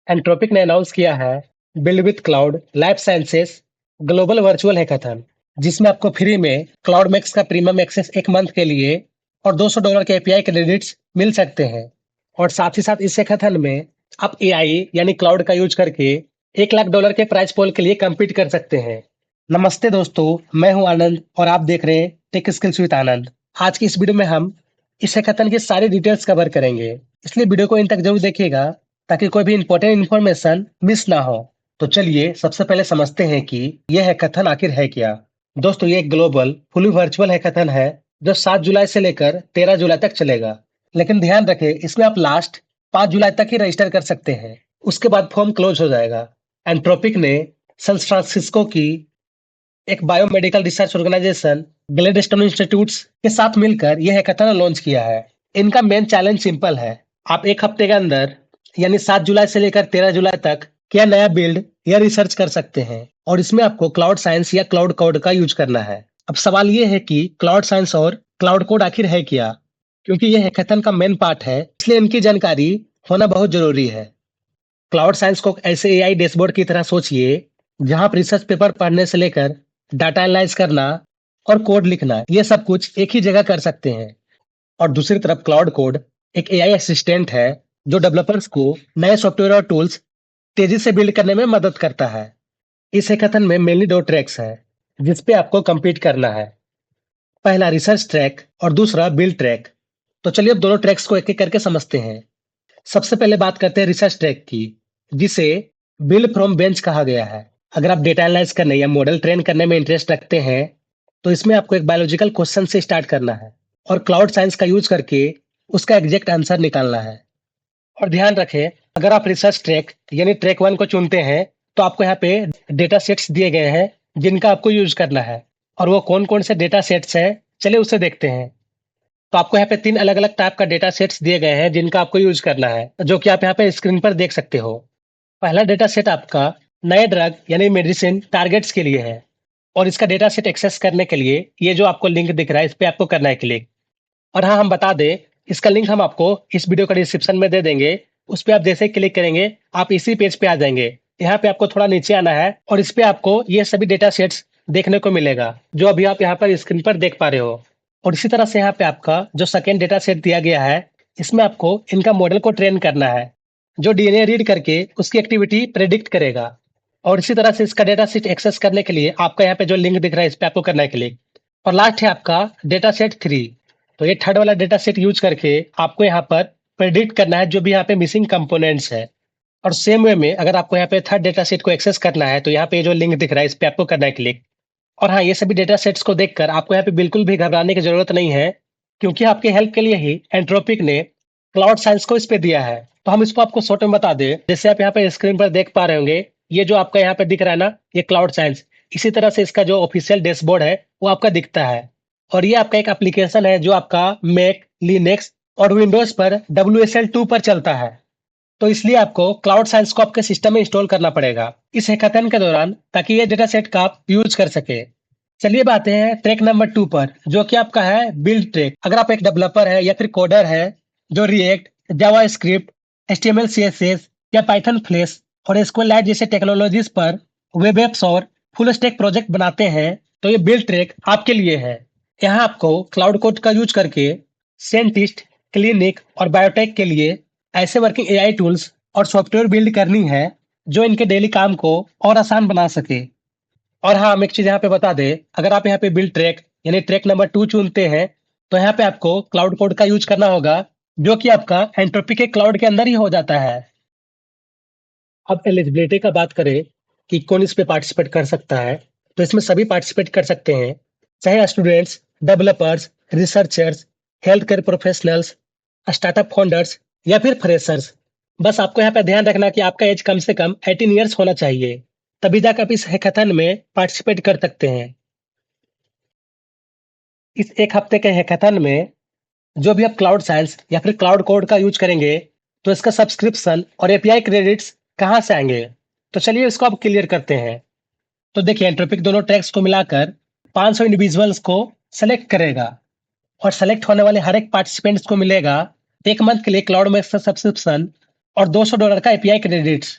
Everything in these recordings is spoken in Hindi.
एंट्रोपिक ने अनाउंस किया है build with cloud life sciences global virtual hackathon, जिसमें आपको फ्री में क्लाउड मैक्स का प्रीमियम एक्सेस एक मंथ के लिए और $200 के एपीआई क्रेडिट्स मिल सकते हैं। और साथ ही साथ इस हैकाथन में आप एआई यानी क्लाउड का यूज करके $1 लाख के प्राइस पोल के लिए compete कर सकते हैं। नमस्ते दोस्तों, मैं हूं आनंद और आप देख रहे हैं टेक स्किल्स विद आनंद। आज की इस वीडियो में हम इस हैकाथन की सारी डिटेल्स कवर करेंगे, इसलिए वीडियो को इन तक जरूर देखिएगा ताकि कोई भी इंपॉर्टेंट इन्फॉर्मेशन मिस ना हो। तो चलिए सबसे पहले समझते हैं कि यह हैकाथन आखिर है क्या। दोस्तों, ये एक ग्लोबल फुली वर्चुअल हैकाथन है जो 7 जुलाई से लेकर 13 जुलाई तक चलेगा। लेकिन ध्यान रखें, इसमें आप लास्ट 5 जुलाई तक ही रजिस्टर कर सकते हैं, उसके बाद फॉर्म क्लोज हो जाएगा। एंट्रोपिक ने सैन फ्रांसिस्को की एक biomedical research organisation Gladstone institutes के साथ मिलकर यह हैकाथन लॉन्च किया है। इनका मेन चैलेंज सिंपल है, आप एक हफ्ते के अंदर यानी 7 जुलाई से लेकर 13 जुलाई तक क्या नया बिल्ड या रिसर्च कर सकते हैं, और इसमें आपको क्लाउड साइंस या क्लाउड कोड का यूज करना है। अब सवाल ये है कि क्लाउड साइंस और क्लाउड कोड आखिर है क्या, क्योंकि यह हैकाथन का मेन पार्ट है, इसलिए इनकी जानकारी होना बहुत जरूरी है। क्लाउड साइंस को ऐसे एआई डैशबोर्ड की तरह सोचिए जहां आप रिसर्च पेपर पढ़ने से लेकर डाटा एनालाइज करना और कोड लिखना, ये सब कुछ एक ही जगह कर सकते हैं। और दूसरी तरफ क्लाउड कोड एक एआई असिस्टेंट है जो डेवलपर्स को नए सॉफ्टवेयर और टूल्स तेजी से बिल्ड करने में मदद करता है। इस हैकाथन में मेनली 2 ट्रैक्स है जिस पे आपको compete करना है। पहला रिसर्च ट्रैक और दूसरा बिल्ड ट्रैक। तो चलिए अब दोनों ट्रैक्स को एक एक करके समझते हैं। सबसे पहले बात करते हैं रिसर्च ट्रैक की, जिसे बिल्ड फ्रॉम बेंच कहा गया है। अगर आप डेटा एनालाइज करने या मॉडल ट्रेन करने में इंटरेस्ट रखते हैं तो इसमें आपको एक बायोलॉजिकल क्वेश्चन से स्टार्ट करना है और क्लाउड साइंस का यूज करके उसका एग्जैक्ट आंसर निकालना है। और ध्यान रखें, अगर आप रिसर्च ट्रैक यानी ट्रैक 1 को चुनते हैं तो आपको यहाँ पे डेटा सेट्स दिए गए हैं जिनका आपको यूज करना है। और वो कौन कौन से डेटा सेट्स हैं, चलिए उसे देखते हैं। तो आपको यहाँ पे 3 अलग अलग टाइप का डेटा सेट्स दिए गए हैं जिनका आपको यूज करना है, जो कि आप यहाँ पे स्क्रीन पर देख सकते हो। पहला डेटा सेट आपका नए ड्रग यानी मेडिसिन टारगेट्स के लिए है, और इसका डेटा सेट एक्सेस करने के लिए ये जो आपको लिंक दिख रहा है इस पे आपको करना है क्लिक। और हाँ, हम बता दें, इसका लिंक हम आपको इस वीडियो का डिस्क्रिप्शन में दे देंगे। उस पे आप जैसे ही क्लिक करेंगे आप इसी पेज पे आ जाएंगे। यहाँ पे आपको थोड़ा नीचे आना है और इस पे आपको ये सभी डेटा सेट्स देखने को मिलेगा जो अभी आप यहाँ पर स्क्रीन पर देख पा रहे हो। और इसी तरह से यहाँ पे आपका जो सेकेंड डेटा सेट दिया गया है, इसमें आपको इनका मॉडल को ट्रेन करना है जो डीएनए रीड करके उसकी एक्टिविटी प्रेडिक्ट करेगा। और इसी तरह से इसका डेटा सेट एक्सेस करने के लिए आपका यहाँ पे जो लिंक दिख रहा है इस पे आपको करना है क्लिक। और लास्ट है आपका डेटा सेट 3। तो ये थर्ड वाला डेटा सेट यूज करके आपको यहाँ पर प्रेडिक्ट करना है जो भी यहाँ पे मिसिंग कंपोनेंट्स है। और सेम वे में अगर आपको यहाँ पे थर्ड डेटा सेट को एक्सेस करना है तो यहाँ पे जो लिंक दिख रहा है इस पे आपको करना है क्लिक। और हाँ, ये सभी डेटा सेट्स को देखकर आपको यहाँ पे बिल्कुल भी घबराने की जरूरत नहीं है, क्योंकि आपके हेल्प के लिए ही एंट्रोपिक ने क्लाउड साइंस को इस पे दिया है। तो हम इसको आपको शॉर्ट में बता दें, जैसे आप यहाँ पे स्क्रीन पर देख पा रहे होंगे, ये जो आपका यहाँ पे दिख रहा है ना, ये क्लाउड साइंस, इसी तरह से इसका जो ऑफिशियल डैशबोर्ड है वो आपका दिखता है। और ये आपका एक एप्लीकेशन है जो आपका मैक, लिनक्स और विंडोज पर WSL2 पर चलता है। तो इसलिए आपको क्लाउड साइंस को आपके सिस्टम में इंस्टॉल करना पड़ेगा इस हैकाथन के दौरान, ताकि ये डेटा सेट का आप यूज कर सके। चलिए बातें हैं ट्रैक नंबर 2 पर, जो कि आपका है बिल्ड ट्रैक। अगर आप एक डेवलपर है या फिर कोडर है जो रिएक्ट, जावास्क्रिप्ट, HTML CSS या पाइथन फ्लैश और SQLite जैसे टेक्नोलॉजीज पर वेब एप्स और फुल स्टैक प्रोजेक्ट बनाते हैं, तो ये बिल्ड ट्रैक आपके लिए है। यहाँ आपको क्लाउड कोड का यूज करके साइंटिस्ट, क्लिनिक और बायोटेक के लिए ऐसे वर्किंग एआई टूल्स और सॉफ्टवेयर बिल्ड करनी है जो इनके डेली काम को और आसान बना सके। और हाँ, हम एक चीज यहाँ पे बता दें, अगर आप यहाँ पे बिल्ड ट्रैक यानी ट्रैक नंबर 2 चुनते हैं तो यहाँ पे आपको क्लाउड कोड का यूज करना होगा, जो कि आपका एंट्रोपी के क्लाउड के अंदर ही हो जाता है। अब एलिजिबिलिटी का बात करें कि कौन इस पे पार्टिसिपेट कर सकता है, तो इसमें सभी पार्टिसिपेट कर सकते हैं, चाहे students, developers, researchers, health care professionals, startup founders या फिर फ्रेशर्स। बस आपको यहाँ पे ध्यान रखना कि आपका एज कम से कम 18 ईयर्स होना चाहिए, तभी जाकर आप इस हैकाथन में पार्टिसिपेट कर सकते हैं। इस एक हफ्ते के हैकाथन में जो भी आप क्लाउड साइंस या फिर क्लाउड कोड का यूज करेंगे, तो इसका सब्सक्रिप्शन और एपीआई क्रेडिट्स कहाँ से आएंगे, तो चलिए इसको अब क्लियर करते हैं। तो देखिए, एंट्रोपिक दोनों ट्रैक्स को मिलाकर 500 इंडिविजुअल्स को सेलेक्ट करेगा, और सेलेक्ट होने वाले हर एक पार्टिसिपेंट्स को मिलेगा एक मंथ के लिए क्लाउड मैक्स का सब्सक्रिप्शन और $200 का एपीआई क्रेडिट्स।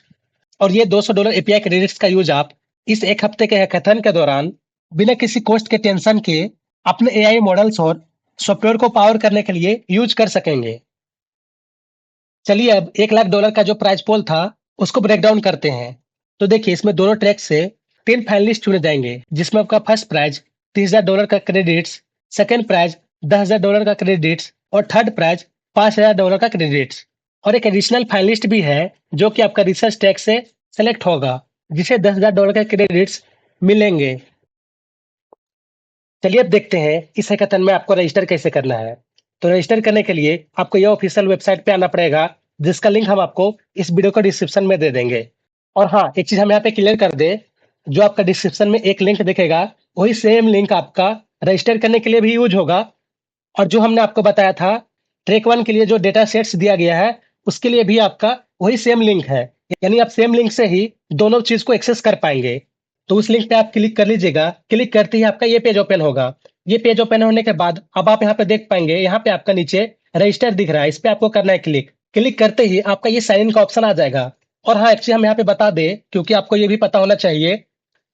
और ये $200 एपीआई क्रेडिट्स का यूज आप इस एक हफ्ते के हैकाथन के दौरान बिना किसी कॉस्ट के टेंशन के अपने एआई मॉडल्स और सॉफ्टवेयर को पावर करने के लिए यूज कर सकेंगे। चलिए अब $1 लाख का जो प्राइज पोल था उसको ब्रेक डाउन करते हैं। तो देखिए इसमें दोनों ट्रैक से 10 फाइनलिस्ट चुने जाएंगे, जिसमें आपका फर्स्ट प्राइज $30,000 का क्रेडिट्स, सेकेंड प्राइज $10,000 का क्रेडिट्स और थर्ड प्राइज $5,000 का क्रेडिट्स। और एक एडिशनल फाइनलिस्ट भी है जो कि आपका रिसर्च ट्रैक से सेलेक्ट होगा, जिसे $10,000 के क्रेडिट्स मिलेंगे। चलिए अब देखते हैं इस हैकाथन में आपको रजिस्टर कैसे करना है। तो रजिस्टर करने के लिए आपको ये ऑफिशियल वेबसाइट पे आना पड़ेगा, जिसका लिंक हम आपको इस वीडियो को डिस्क्रिप्शन में दे देंगे। और हाँ, एक चीज हम यहाँ पे क्लियर कर दे, जो आपका डिस्क्रिप्शन में एक लिंक दिखेगा वही सेम लिंक आपका रजिस्टर करने के लिए भी यूज होगा। और जो हमने आपको बताया था ट्रैक 1 के लिए जो डेटा सेट्स दिया गया है उसके लिए भी आपका वही सेम लिंक है, यानी आप सेम लिंक से ही दोनों चीज को एक्सेस कर पाएंगे। तो उस लिंक पे आप क्लिक कर लीजिएगा। क्लिक करते ही आपका ये पेज ओपन होगा। ये पेज ओपन होने के बाद अब आप यहाँ पे देख पाएंगे, यहाँ पे आपका नीचे रजिस्टर दिख रहा है, इस पे आपको करना है क्लिक। क्लिक करते ही आपका ये साइन इन का ऑप्शन आ जाएगा। और हाँ, एक चीज हम यहाँ पे बता दें, क्योंकि आपको ये भी पता होना चाहिए,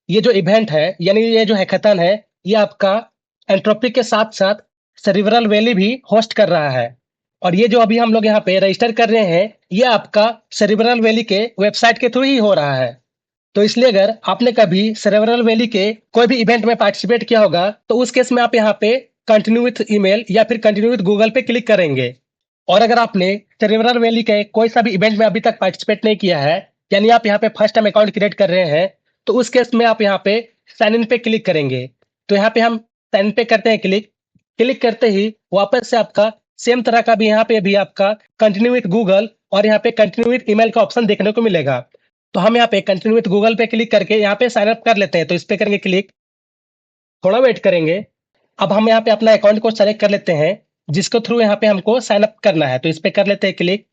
ये जो इवेंट है यानी ये जो हैकाथन है, ये आपका एंट्रोपिक के साथ साथ सेरिब्रल वैली भी होस्ट कर रहा है। और ये जो अभी हम लोग यहाँ पे रजिस्टर कर रहे हैं, ये आपका सेरिब्रल वैली के वेबसाइट के थ्रू ही हो रहा है। तो इसलिए अगर आपने कभी सेरेब्रल वैली के कोई भी इवेंट में पार्टिसिपेट किया होगा तो उस केस में आप यहाँ पे कंटिन्यू विथ ईमेल या फिर कंटिन्यू विथ गूगल पे क्लिक करेंगे। और अगर आपने सेरेब्रल वैली के कोई सा भी इवेंट में अभी तक पार्टिसिपेट नहीं किया है, यानी आप यहाँ पे फर्स्ट टाइम अकाउंट क्रिएट कर रहे हैं, तो उस केस में आप यहाँ पे साइन इन पे क्लिक करेंगे। तो यहाँ पे हम साइन इन पे करते हैं क्लिक। क्लिक करते ही वापस से आपका सेम तरह का भी यहाँ पे भी आपका कंटिन्यू विथ गूगल और यहाँ पे कंटिन्यू विथ ईमेल का ऑप्शन देखने को मिलेगा। तो हम यहाँ पे कंटिन्यू विथ गूगल पे क्लिक करके यहाँ पे साइन अप कर लेते हैं। तो इस पे करेंगे क्लिक, थोड़ा वेट करेंगे। अब हम यहाँ पे अपना अकाउंट को सेलेक्ट कर लेते हैं जिसके थ्रू यहाँ पे हमको साइन अप करना है। तो इस पे कर लेते हैं क्लिक।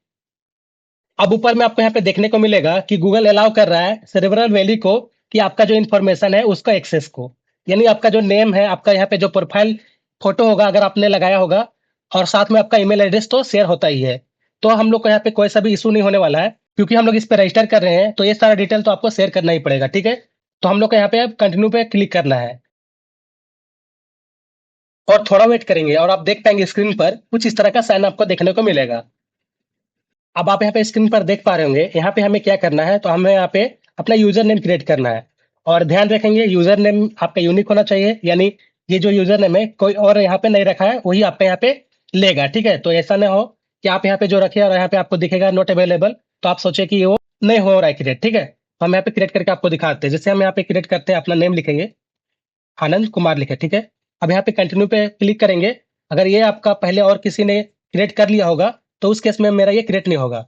अब ऊपर में आपको यहाँ पे देखने को मिलेगा कि गूगल अलाउ कर रहा है सेरेब्रल वैली को कि आपका जो इन्फॉर्मेशन है उसका एक्सेस को, यानी आपका जो नेम है, आपका यहाँ पे जो प्रोफाइल फोटो होगा अगर आपने लगाया होगा, और साथ में आपका ईमेल एड्रेस तो शेयर होता ही है। तो हम लोग को यहाँ पे कोई सा भी इशू नहीं होने वाला है, क्योंकि हम लोग इस पे रजिस्टर कर रहे हैं तो ये सारा डिटेल तो आपको शेयर करना ही पड़ेगा। ठीक है, तो हम लोग को यहाँ पे अब कंटिन्यू पे क्लिक करना है और थोड़ा वेट करेंगे और आप देख पाएंगे स्क्रीन पर कुछ इस तरह का साइन आपको देखने को मिलेगा। अब आप यहाँ पे स्क्रीन पर देख पा रहे होंगे, यहाँ पे हमें क्या करना है, तो हमें यहाँ पे अपना यूजर नेम क्रिएट करना है। और ध्यान रखेंगे यूजर नेम आपका यूनिक होना चाहिए, यानी ये जो यूजर नेम है कोई और यहाँ पे नहीं रखा है वही आपका यहाँ पे लेगा। ठीक है, तो ऐसा ना हो कि आप यहाँ पे जो रखे और यहाँ पे आपको दिखेगा नॉट अवेलेबल, तो आप सोचे कि वो नहीं हो रहा है क्रिएट। ठीक है, तो हम यहाँ पे क्रिएट करके आपको दिखाते हैं। जैसे हम यहाँ पे क्रिएट करते हैं, अपना नेम लिखेंगे, आनंद कुमार लिखे। ठीक है, अब यहाँ पे कंटिन्यू पे क्लिक करेंगे। अगर ये आपका पहले और किसी ने क्रिएट कर लिया होगा तो उस केस में मेरा ये क्रिएट नहीं होगा।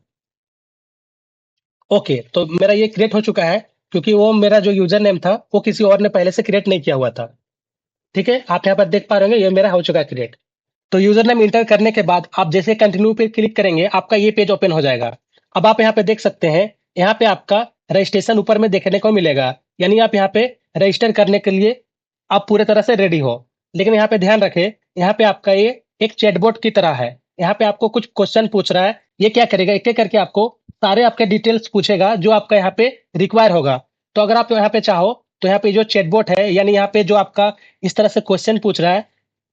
ओके, तो मेरा ये क्रिएट हो चुका है, क्योंकि वो मेरा जो यूजर नेम था वो किसी और ने पहले से क्रिएट नहीं किया हुआ था। ठीक है, आप यहाँ पर देख पा रहे होंगे ये मेरा हो चुका है क्रिएट। तो यूजर नेम इंटर करने के बाद आप जैसे कंटिन्यू पे क्लिक करेंगे आपका ये पेज ओपन हो जाएगा। अब आप यहाँ पे देख सकते हैं, यहाँ पे आपका रजिस्ट्रेशन ऊपर में देखने को मिलेगा, यानी आप यहाँ पे रजिस्टर करने के लिए आप पूरे तरह से रेडी हो। लेकिन यहाँ पे ध्यान रखें, यहाँ पे आपका ये एक चैटबॉट की तरह है। यहाँ पे आपको कुछ क्वेश्चन पूछ रहा है, ये क्या करेगा, एक एक करके आपको सारे आपके डिटेल्स पूछेगा जो आपका यहाँ पे रिक्वायर होगा। तो अगर आप यहाँ पे चाहो तो यहाँ पे जो चैटबॉट है, यानी यहाँ पे जो आपका इस तरह से क्वेश्चन पूछ रहा है,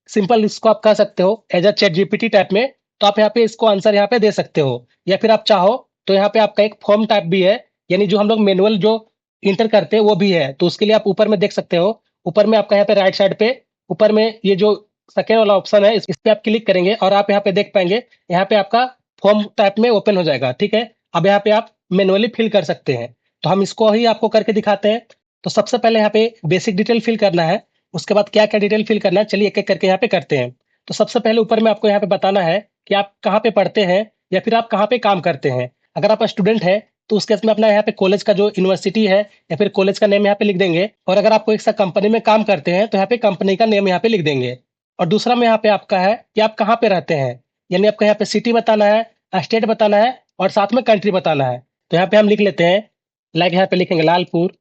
सिंपल इसको आप कह सकते हो as a chat GPT type में, तो आप यहाँ पे इसको आंसर यहाँ पे दे सकते हो। या फिर आप चाहो तो यहाँ पे आपका एक फॉर्म टाइप भी है, यानी जो हम लोग मैनुअल जो इंटर करते हैं वो भी है। तो उसके लिए आप ऊपर में देख सकते हो, ऊपर में आपका यहाँ पे राइट साइड पे ऊपर में ये जो सेकेंड वाला ऑप्शन है इस पे आप क्लिक करेंगे और आप यहाँ पे देख पाएंगे, यहाँ पे आपका फॉर्म टाइप में ओपन हो जाएगा। ठीक है, अब यहाँ पे आप मैनुअली फिल कर सकते हैं। तो हम इसको ही आपको करके दिखाते हैं। तो सबसे पहले यहाँ पे बेसिक डिटेल फिल करना है, उसके बाद क्या क्या डिटेल फिल करना है चलिए एक एक करके यहाँ पे करते हैं। तो सबसे पहले ऊपर में आपको यहाँ पे बताना है कि आप कहाँ पे पढ़ते हैं या फिर आप कहाँ पे काम करते हैं। अगर आप स्टूडेंट है तो उस केस में अपना यहाँ पे कॉलेज का जो यूनिवर्सिटी है या फिर कॉलेज का नेम यहाँ पे लिख देंगे। और अगर आप कोई सा कंपनी में काम करते हैं तो यहाँ पे कंपनी का नेम यहाँ पे लिख देंगे। और दूसरा में यहाँ पे आपका है कि आप कहाँ पे रहते हैं, यानी आपको यहाँ पे सिटी बताना है, स्टेट बताना है और साथ में कंट्री बताना है। तो यहाँ पे हम लिख लेते हैं, लाइक यहाँ पे लिखेंगे लालपुर,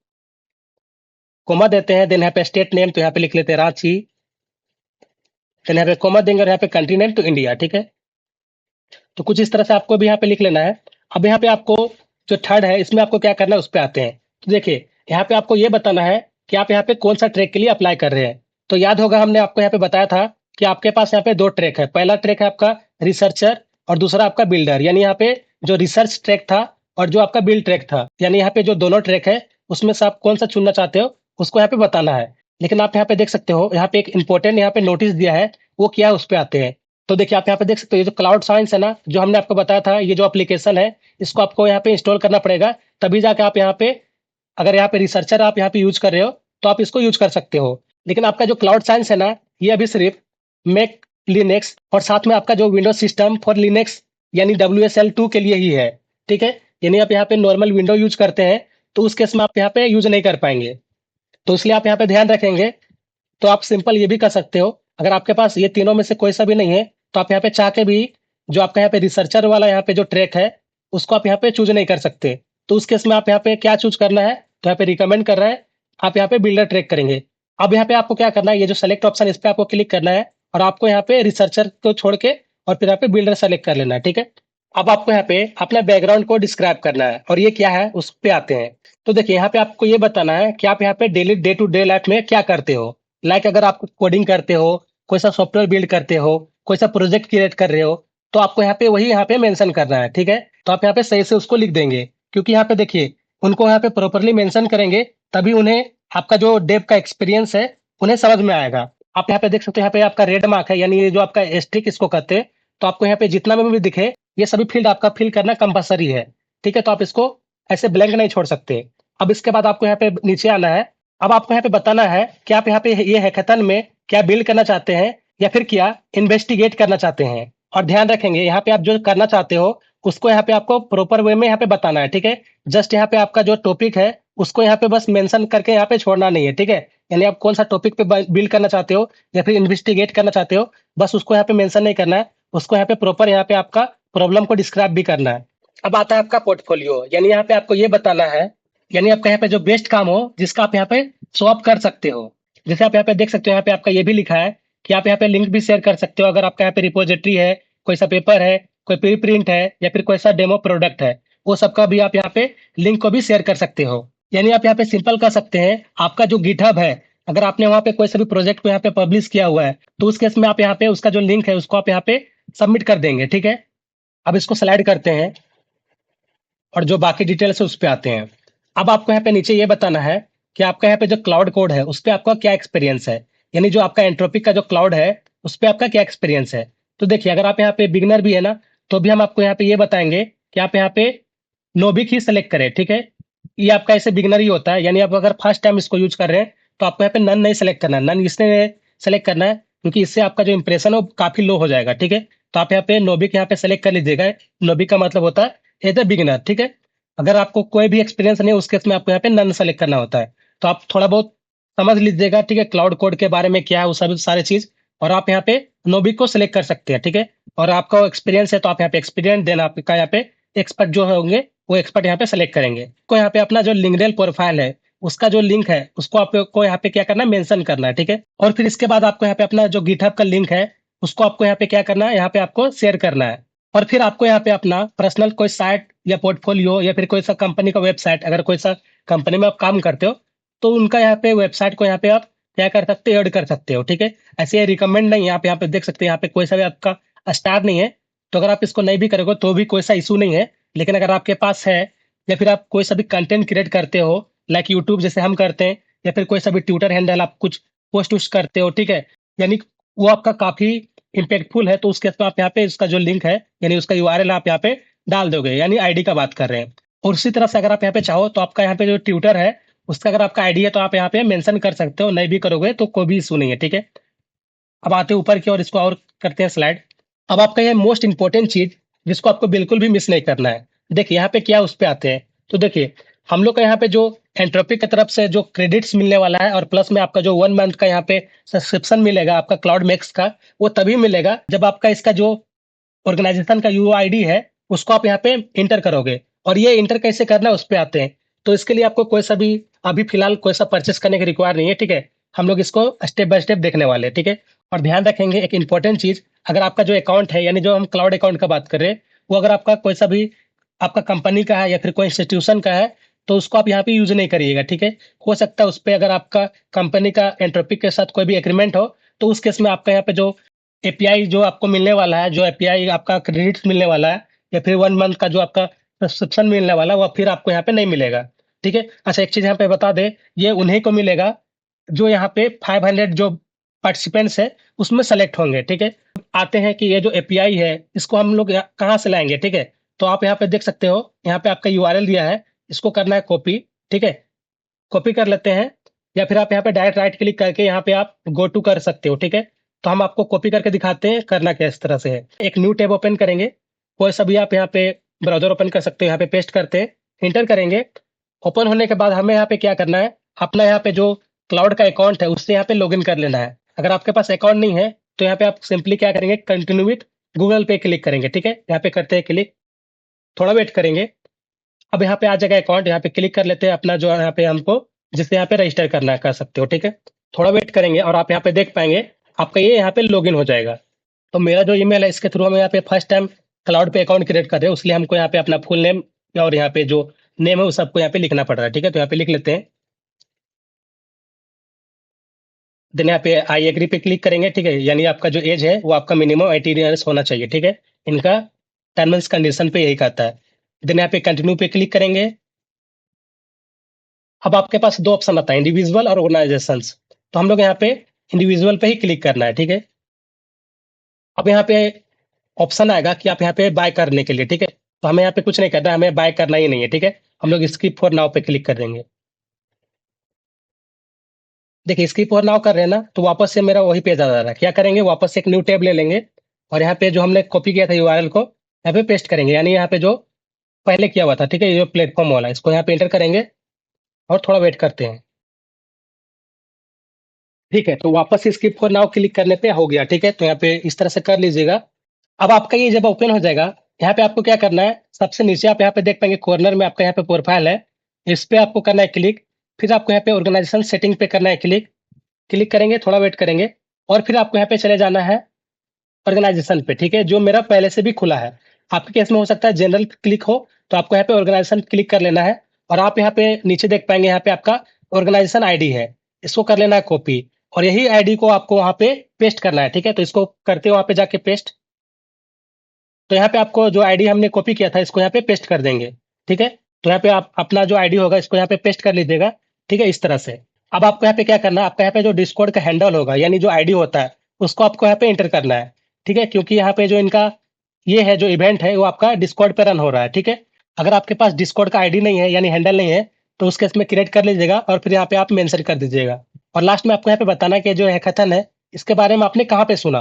कोमा देते हैं, देन यहाँ पे स्टेट नेम तो यहाँ पे लिख लेते हैं रांची, देन यहाँ पे कोमा देंगे और यहाँ पे कंट्री नेम तो इंडिया। ठीक है, तो कुछ इस तरह से आपको भी यहाँ पे लिख लेना है। अब यहाँ पे आपको जो थर्ड है इसमें आपको क्या करना है उस पे आते हैं। तो देखिए यहाँ पे आपको ये बताना है कि आप यहाँ पे कौन सा ट्रैक के लिए अप्लाई कर रहे हैं। तो याद होगा हमने आपको यहाँ पे बताया था कि आपके पास यहाँ पे दो ट्रैक है। पहला ट्रैक है आपका रिसर्चर और दूसरा आपका बिल्डर। यानी यहाँ पे जो रिसर्च ट्रैक था और जो आपका बिल्ड ट्रैक था, यानी यहाँ पे जो दोनों ट्रैक है उसमें से आप कौन सा चुनना चाहते हो उसको यहाँ पे बताना है। लेकिन आप यहाँ पे देख सकते हो यहाँ पे एक इंपॉर्टेंट यहाँ पे नोटिस दिया है, वो क्या है उस पे आते हैं। तो देखिए आप यहाँ पे देख सकते हो ये जो क्लाउड साइंस है ना, जो हमने आपको बताया था, ये जो एप्लीकेशन है इसको आपको यहाँ पे इंस्टॉल करना पड़ेगा, तभी जाके आप यहाँ पे, अगर यहाँ पे रिसर्चर आप यहाँ पे यूज कर रहे हो तो आप इसको यूज कर सकते हो। लेकिन आपका जो क्लाउड साइंस है ना, ये अभी सिर्फ मैक, लिनक्स और साथ में आपका जो विंडोज सिस्टम फॉर लिनक्स यानी WSL2 के लिए ही है। ठीक है, यानी आप यहाँ पे नॉर्मल विंडो यूज करते हैं तो उस केस में आप यहाँ पे यूज नहीं कर पाएंगे। तो इसलिए आप यहाँ पे ध्यान रखेंगे। तो आप सिंपल ये भी कर सकते हो, अगर आपके पास ये तीनों में से कोई सा भी नहीं है तो आप यहाँ पे चाह के भी जो आपका यहाँ पे रिसर्चर वाला यहाँ पे जो ट्रैक है उसको आप यहाँ पे चूज नहीं कर सकते। तो उस केस में आप यहाँ पे क्या चूज करना है, तो यहाँ पे रिकमेंड कर रहा है आप यहाँ पे बिल्डर ट्रैक करेंगे। अब यहाँ पे आपको क्या करना है, ये जो सेलेक्ट ऑप्शन इस पे आपको क्लिक करना है और आपको यहाँ पे रिसर्चर को छोड़ के और फिर यहाँ पे बिल्डर सेलेक्ट कर लेना है। ठीक है, अब आपको यहाँ पे अपना बैकग्राउंड को डिस्क्राइब करना है और ये क्या है उस पे आते हैं। तो देखिए यहाँ पे आपको ये बताना है कि आप यहाँ पे daily day to day life में क्या करते हो। लाइक अगर आप कोडिंग करते हो, कोई सा सॉफ्टवेयर बिल्ड करते हो, कोई सा प्रोजेक्ट क्रिएट कर रहे हो, तो आपको यहाँ पे वही यहाँ पे मेंशन करना है। ठीक है, तो आप यहाँ पे सही से उसको लिख देंगे, क्योंकि यहाँ पे देखिए उनको यहाँ पे प्रॉपरली मेंशन करेंगे तभी उन्हें आपका जो डेव का एक्सपीरियंस है उन्हें समझ में आएगा। आप यहाँ पे देख सकते हो यहाँ पे आपका रेड मार्क है, यानी ये जो आपका एस्ट्रिक इसको कहते हैं। तो आपको यहाँ पे जितना में भी दिखे ये सभी फील्ड आपका फिल करना कंपलसरी है। ठीक है, तो आप इसको ऐसे ब्लैंक नहीं छोड़ सकते। अब इसके बाद आपको यहाँ पे नीचे आना है। अब आपको यहाँ पे बताना है कि आप यहाँ पे ये हैकाथन में क्या बिल्ड करना चाहते हैं या फिर क्या इन्वेस्टिगेट करना चाहते हैं। और ध्यान रखेंगे यहाँ पे आप जो करना चाहते हो उसको यहाँ पे आपको प्रॉपर वे में यहाँ पे बताना है। ठीक है, जस्ट यहाँ पे आपका जो टॉपिक है उसको यहाँ पे बस मेंशन करके यहाँ पे छोड़ना नहीं है। ठीक है, यानी आप कौन सा टॉपिक पे बिल्ड करना चाहते हो या फिर इन्वेस्टिगेट करना चाहते हो, बस उसको यहाँ पे मेंशन नहीं करना है, उसको यहाँ पे प्रॉपर यहाँ पे आपका प्रॉब्लम को डिस्क्राइब भी करना है। अब आता है आपका पोर्टफोलियो, यानी यहाँ पे आपको ये बताना है, यानी आपका यहाँ पे जो बेस्ट काम हो जिसका आप यहाँ पे शो अप कर सकते हो। जैसे आप यहाँ पे देख सकते हो यहाँ पे आपका ये भी लिखा है कि आप यहाँ पे लिंक भी शेयर कर सकते हो। अगर आपका यहाँ पे रिपोजिटरी है, कोई सा पेपर है, कोई प्री प्रिंट है या फिर कोई सा डेमो प्रोडक्ट है, वो सबका भी आप यहाँ पे लिंक को भी शेयर कर सकते हो। यानी आप यहाँ पे सिंपल कर सकते हैं, आपका जो गिटहब है, अगर आपने वहाँ पे कोई सा भी प्रोजेक्ट को यहाँ पे पब्लिश किया हुआ है तो उस केस में आप यहाँ पे उसका जो लिंक है उसको आप यहाँ पे सबमिट कर देंगे। ठीक है, अब इसको स्लाइड करते हैं और जो बाकी डिटेल्स है उस पे आते हैं। अब आपको यहाँ पे नीचे ये बताना है कि आपका यहाँ पे जो क्लाउड कोड है उस पे आपका क्या एक्सपीरियंस है, यानी जो आपका एंट्रोपिक का जो क्लाउड है उस पे आपका क्या एक्सपीरियंस है। तो देखिए अगर आप यहाँ पे बिगनर भी है ना, तो भी हम आपको यहाँ पे ये बताएंगे कि आप यहाँ पे नोबिक ही सेलेक्ट करें। ठीक है, ये आपका ऐसे बिगनर ही होता है, यानी आप अगर फर्स्ट टाइम इसको यूज कर रहे हैं तो आपको यहाँ पे नन नहीं सेलेक्ट करना है। नन इसलिए सेलेक्ट करना है क्योंकि इससे आपका जो इंप्रेशन है वो काफी लो हो जाएगा। ठीक है, तो आप यहाँ पे नोबिक यहाँ पे सेलेक्ट कर लीजिएगा। नोबिक का मतलब होता है एज ए बिगिनर। ठीक है, अगर आपको कोई भी एक्सपीरियंस नहीं है उस केस में आपको यहाँ पे नन सेलेक्ट करना होता है। तो आप थोड़ा बहुत समझ लीजिएगा। ठीक है, क्लाउड कोड के बारे में क्या है वो सब सारे चीज, और आप यहाँ पे नोबिक को सिलेक्ट कर सकते हैं। ठीक है, और आपका एक्सपीरियंस है तो आप यहाँ पे एक्सपीरियंस, देन आपका यहाँ पे एक्सपर्ट जो होंगे वो एक्सपर्ट यहाँ पे सेलेक्ट करेंगे। को यहाँ पे अपना जो लिंक्डइन प्रोफाइल है उसका जो लिंक है उसको आपको यहाँ पे क्या करना है, मेंशन करना है। ठीक है, और फिर इसके बाद आपको यहाँ पे अपना जो गिटहब का लिंक है उसको आपको यहाँ पे क्या करना है, यहाँ पे आपको शेयर करना है। और फिर आपको यहाँ पे अपना पर्सनल कोई साइट या पोर्टफोलियो या फिर कोई सा कंपनी का वेबसाइट, अगर कोई सा कंपनी में आप काम करते हो तो उनका यहाँ पे वेबसाइट को यहाँ पे आप क्या कर सकते हो, ऐड कर सकते हो। ठीक है, ऐसे रिकमेंड नहीं है। आप यहाँ पे देख सकते हैं यहाँ पे कोई सा भी आपका स्टार नहीं है, तो अगर आप इसको नहीं भी करोगे तो भी कोई सा इशू नहीं है। लेकिन अगर आपके पास है या फिर आप कोई सा भी कंटेंट क्रिएट करते हो लाइक यूट्यूब जैसे हम करते हैं, या फिर कोई सा भी ट्विटर हैंडल आप कुछ पोस्ट वोस्ट करते हो, ठीक है, यानी वो आपका काफी इम्पैक्टफुल है, तो उसके बाद आप यहाँ पे उसका जो लिंक है यानी उसका यूआरएल आप यहाँ पे डाल दोगे, यानी आईडी का बात कर रहे हैं। और उसी तरह से अगर आप यहाँ पे चाहो तो आपका यहाँ पे जो ट्विटर है उसका अगर आपका आईडी है तो आप यहाँ पे मेंशन कर सकते हो, नहीं भी करोगे तो कोई भी इशू नहीं है। ठीक है, अब आते हैं ऊपर की और इसको और करते हैं स्लाइड। अब आपका ये मोस्ट इंपॉर्टेंट चीज जिसको आपको बिल्कुल भी मिस नहीं करना है। देखिए यहाँ पे क्या उस पे आते हैं। तो देखिए हम लोग का यहाँ पे जो एंट्रोपिक की तरफ से जो क्रेडिट्स मिलने वाला है और प्लस में आपका जो 1 मंथ का यहाँ पे सब्सक्रिप्शन मिलेगा आपका क्लाउड मैक्स का, वो तभी मिलेगा जब आपका इसका जो ऑर्गेनाइजेशन का यूआईडी है उसको आप यहाँ पे इंटर करोगे। और ये इंटर कैसे करना है उस पे आते हैं। तो इसके लिए आपको कोई सा भी अभी फिलहाल कोई सा परचेस करने की रिक्वायर नहीं है। ठीक है, हम लोग इसको स्टेप बाय स्टेप देखने वाले हैं। ठीक है, और ध्यान रखेंगे एक इंपॉर्टेंट चीज, अगर आपका जो अकाउंट है यानी जो हम क्लाउड अकाउंट का बात कर रहे हैं, वो अगर आपका कोई सा भी आपका कंपनी का है या फिर कोई इंस्टीट्यूशन का है, तो उसको आप यहाँ पे यूज़ नहीं करिएगा, ठीक है? हो सकता है उस पे अगर आपका कंपनी का एंट्रोपी के साथ कोई भी एग्रीमेंट हो, तो उस केस में आपका यहाँ पे जो एपीआई जो आपको मिलने वाला है, जो एपीआई आपका क्रेडिट्स मिलने वाला है या फिर 1 मंथ का जो आपका सब्सक्रिप्शन मिलने वाला है, वो फिर आपको यहाँ पे नहीं मिलेगा, ठीक है? अच्छा, एक चीज़ यहाँ पे बता दें, ये उन्हीं को मिलेगा जो यहाँ पे 500 जो पार्टिसिपेंट्स है, उसमें सेलेक्ट होंगे, ठीक है? आते हैं कि ये जो एपीआई है, इसको हम लोग कहाँ से लाएँगे, ठीक है? तो आप यहाँ पे देख सकते हो, यहाँ पे आपका यूआरएल दिया है, इसको करना है कॉपी, ठीक है? कॉपी कर लेते हैं या फिर आप यहाँ पे डायरेक्ट राइट क्लिक करके यहाँ पे आप गो टू कर सकते हो, ठीक है? तो हम आपको कॉपी करके दिखाते हैं करना क्या इस तरह से है। एक न्यू टैब ओपन करेंगे, कोई सा भी आप यहाँ पे ब्राउज़र ओपन कर सकते हो, यहाँ पे पेस्ट करते हैं, एंटर करेंगे। ओपन होने के बाद हमें यहाँ पे क्या करना है, अपना यहाँ पे जो क्लाउड का अकाउंट है, उससे यहाँ पे लॉगिन कर लेना है। अगर आपके पास अकाउंट नहीं है, तो यहाँ पे आप सिंपली क्या करेंगे, कंटिन्यू विथ गूगल पे क्लिक करेंगे, ठीक है? यहाँ पे करते हैं क्लिक, थोड़ा वेट करेंगे। अब यहाँ पे आ जाएगा अकाउंट, यहाँ पे क्लिक कर लेते हैं अपना जो यहाँ पे हमको जिससे यहाँ पे रजिस्टर करना है, कर सकते हो, ठीक है? थोड़ा वेट करेंगे और आप यहाँ पे देख पाएंगे आपका ये यहाँ पे लॉगिन हो जाएगा। तो मेरा जो ईमेल है, इसके थ्रू हम यहाँ पे फर्स्ट टाइम क्लाउड पे अकाउंट क्रिएट कर रहे हैं, इसलिए हमको यहाँ पे अपना फुल नेम और यहाँ पे जो नेम है वो सबको यहाँ पे लिखना पड़ रहा है, ठीक है? तो यहाँ पे लिख लेते हैं। देन यहाँ पे आई एग्री पे क्लिक करेंगे, ठीक है? यानी आपका जो एज है वो आपका मिनिमम 18 ईयर्स होना चाहिए, ठीक है? इनका टर्म्स कंडीशन पे यही कहता है। देन यहाँ पे कंटिन्यू पे क्लिक करेंगे। अब आपके पास दो ऑप्शन आता है, इंडिविजुअल और ऑर्गेनाइजेशंस। तो हम लोग यहाँ पे इंडिविजुअल पे ही क्लिक करना है, ठीक है? अब यहाँ पे ऑप्शन आएगा कि आप यहाँ पे बाय करने के लिए, ठीक है? तो हमें यहाँ पे कुछ नहीं करना है, हमें बाय करना ही नहीं है, ठीक है? हम लोग स्किप फॉर नाउ पे क्लिक कर देंगे। देखिए, स्किप फॉर नाउ कर रहे हैं ना, तो वापस से मेरा वही पेज आ जा रहा है। क्या करेंगे, वापस से एक न्यू टैब ले लेंगे और यहाँ पे जो हमने कॉपी किया था यूआरएल को यहाँ पे पेस्ट करेंगे, यानी यहाँ पे जो पहले किया हुआ था, ठीक है? ये जो प्लेटफॉर्म वाला, इसको यहाँ पे एंटर करेंगे और थोड़ा वेट करते हैं। ठीक है, तो वापस से स्किप फॉर नाउ क्लिक करने पे हो गया, ठीक है? तो यहाँ पे इस तरह से कर लीजिएगा। अब आपका ये जब ओपन हो जाएगा, यहाँ पे आपको क्या करना है, सबसे नीचे आप यहाँ पे देख पाएंगे कॉर्नर में आपका यहाँ पे प्रोफाइल है, इस पे आपको करना है क्लिक। फिर आपको यहाँ पे ऑर्गेनाइजेशन सेटिंग पे करना है क्लिक। क्लिक करेंगे, थोड़ा वेट करेंगे और फिर आपको यहाँ पे चले जाना है ऑर्गेनाइजेशन पे, ठीक है? जो मेरा पहले से भी खुला है। आपके केस में हो सकता है जनरल क्लिक हो, तो आपको यहाँ पे ऑर्गेनाइजेशन क्लिक कर लेना है और आप यहाँ पे नीचे देख पाएंगे यहाँ पे आपका ऑर्गेनाइजेशन आईडी है, इसको कर लेना है कॉपी और यही आईडी को आपको वहाँ पे पेस्ट करना है, ठीक है? तो इसको करते हो वहाँ पे जाके पेस्ट। तो यहाँ पे आपको जो आईडी हमने कॉपी किया था, इसको यहाँ पे पेस्ट कर देंगे, ठीक है? तो यहाँ पे आप अपना जो आईडी होगा, इसको यहाँ पे पेस्ट कर लीजिएगा, ठीक है? इस तरह से। अब आपको यहाँ पे क्या करना है, आपका यहाँ पे जो डिस्कॉर्ड का हैंडल होगा, यानी जो आईडी होता है, उसको आपको यहाँ पे एंटर करना है, ठीक है? क्योंकि यहाँ पे जो इनका ये है, जो इवेंट है, वो आपका डिस्कॉर्ड पे रन हो रहा है, ठीक है? अगर आपके पास डिस्कॉर्ड का आईडी नहीं है, यानी हैंडल नहीं है, तो उस केस में क्रिएट कर लीजिएगा और फिर यहाँ पे आप मेंशन कर दीजिएगा। और लास्ट में आपको यहाँ पे बताना है कि जो हैकाथन है, इसके बारे में आपने कहाँ पे सुना?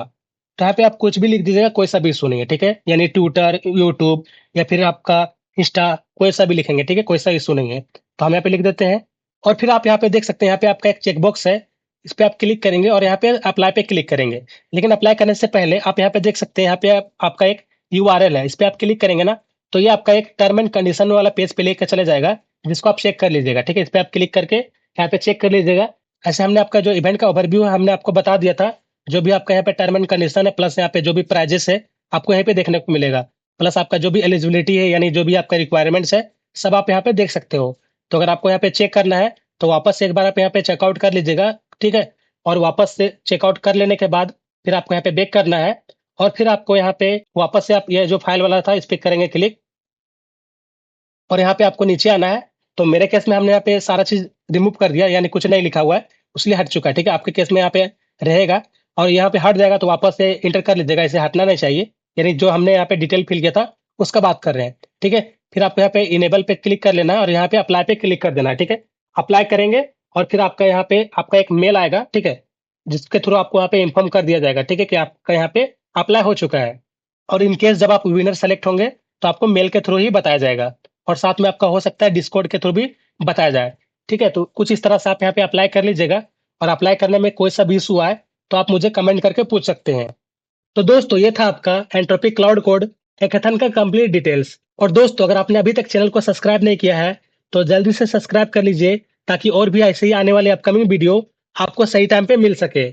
तो यहाँ पे आप कुछ भी लिख दीजिएगा, कोई सा भी सुनिए, ठीक है? यानी ट्विटर, यूट्यूब या फिर आपका इंस्टा, कोई सा भी लिखेंगे, ठीक है? कोई सा इशू नहीं है। तो हम यहाँ पे लिख देते हैं और फिर आप यहाँ पे देख सकते हैं, यहाँ पे आपका एक चेकबॉक्स है, इस पे आप क्लिक करेंगे और यहाँ पे अप्लाई पे क्लिक करेंगे। लेकिन अप्लाई करने से पहले आप यहाँ पे देख सकते हैं, यहाँ पे आपका एक यूआरएल है, इस पे आप क्लिक करेंगे ना, तो ये आपका एक टर्म एंड कंडीशन वाला पेज पे लेकर चले जाएगा, जिसको आप चेक कर लीजिएगा, ठीक है? इस पे आप क्लिक करके यहाँ पे चेक कर लीजिएगा। ऐसे हमने आपका जो इवेंट का ओवरव्यू है, हमने आपको बता दिया था। जो भी आपका यहाँ पे टर्म एंड कंडीशन है, प्लस यहाँ पे जो भी प्राइजेस है, आपको यहीं पे देखने को मिलेगा। प्लस आपका जो भी एलिजिबिलिटी है, यानी जो भी आपका रिक्वायरमेंट्स है, सब आप यहाँ पे देख सकते हो। तो अगर आपको यहाँ पे चेक करना है, तो वापस से एक बार आप यहाँ पे चेकआउट कर लीजिएगा, ठीक है? और वापस से चेकआउट कर लेने के बाद फिर आपको यहाँ पे बैक करना है और फिर आपको यहाँ पे वापस से आप ये जो फाइल वाला था, इस पे करेंगे क्लिक और यहाँ पे आपको नीचे आना है। तो मेरे केस में हमने यहाँ पे सारा चीज रिमूव कर दिया, यानी कुछ नहीं लिखा हुआ है, इसलिए हट चुका है, ठीक है? आपके केस में यहाँ पे रहेगा और यहाँ पे हट जाएगा, तो वापस से इंटर कर लीजिएगा, इसे हटना नहीं चाहिए। यानी जो हमने यहाँ पे डिटेल फिल किया था, उसका बात कर रहे हैं, ठीक है? फिर आपको यहाँ पे इनेबल पे क्लिक कर लेना है और यहाँ पे अप्लाई पे क्लिक कर देना है, ठीक है? अप्लाई करेंगे और फिर आपका यहाँ पे आपका एक मेल आएगा, ठीक है? जिसके थ्रू आपको यहाँ पे इन्फॉर्म कर दिया जाएगा, ठीक है? कि आपका यहाँ पे अप्लाई हो चुका है। और इन केस जब आप विनर सेलेक्ट होंगे, तो आपको मेल के थ्रू ही बताया जाएगा और साथ में आपका हो सकता है डिस्कॉर्ड के थ्रू भी बताया जाए, ठीक है? तो कुछ इस तरह से आप यहाँ पे अप्लाई कर लीजिएगा और अप्लाई करने में कोई सा भी इशू आए, तो आप मुझे कमेंट करके पूछ सकते हैं। तो दोस्तों, ये था आपका एंट्रोपी क्लाउड कोड हैकाथन का कंप्लीट डिटेल्स। और दोस्तों, अगर आपने अभी तक चैनल को सब्सक्राइब नहीं किया है, तो जल्दी से सब्सक्राइब कर लीजिए, ताकि और भी ऐसे ही आने वाले अपकमिंग वीडियो आपको सही टाइम पे मिल सके।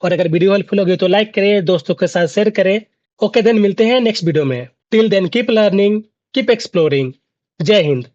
और अगर वीडियो हेल्पफुल होगी तो लाइक करें, दोस्तों के साथ शेयर करें। ओके, देन मिलते हैं नेक्स्ट वीडियो में। Till then keep learning. Keep exploring. जय हिंद।